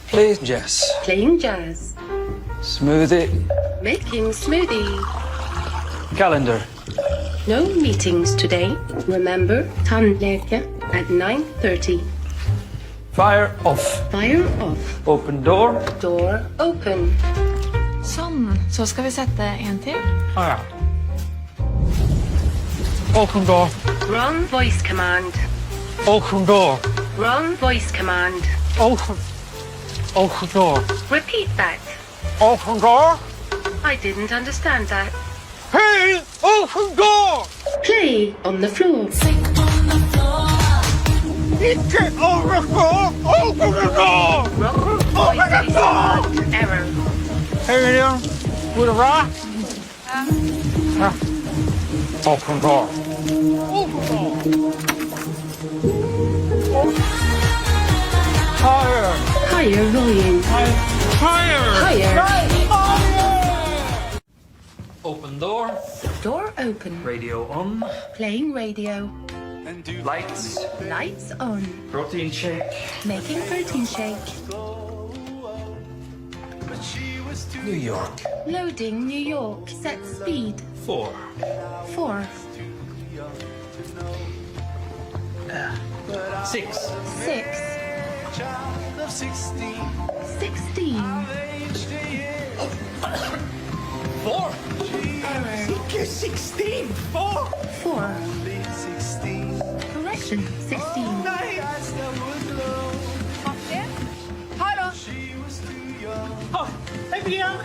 Play jazz. Playing jazz. Smoothie. Making smoothie. Calendar. No meetings today. Remember, tandleke at 9:30. Fire off. Fire off. Open door. Door open. Sånn, så skal vi sette en til. Ah, ja. Open door. Wrong voice command. Open door. Wrong voice command. Open. Open door. Repeat that. Open door. I didn't understand that. Hey! Open door! Play on the floor. Get over the door! Open the door! Wrong voice command. Error. Hey, William. Går det bra? Ja. Open door. Open door. Higher. Higher volume. Higher. Higher. Open door. Door open. Radio on. Playing radio. Lights. Lights on. Protein shake. Making protein shake. New York. Loading New York. Set speed. 4. 4. 6. 6. 16. 4. Error. 16. 4. 4. Correction. 16. Hallo! Hei, William.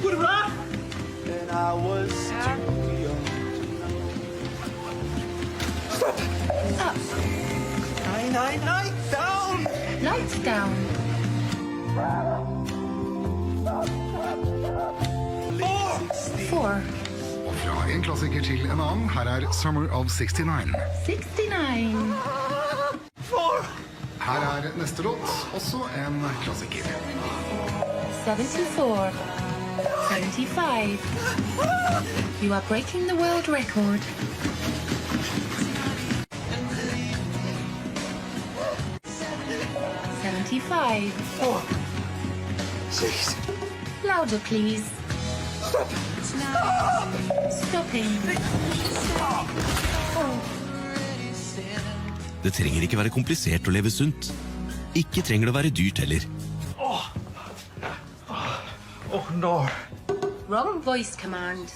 Går det bra? Up. Nei, down. Lights down. 4. Og fra en klassiker til en annen, her er Summer of 69. 69. 4. Her er neste låt, også en klassiker. 74. 75. You are breaking the world record. 75. 6. Louder, please. Stopping. Det trenger ikke være komplisert å leve sunt. Ikke trenger det å være dyrt heller. Open door. Wrong voice command.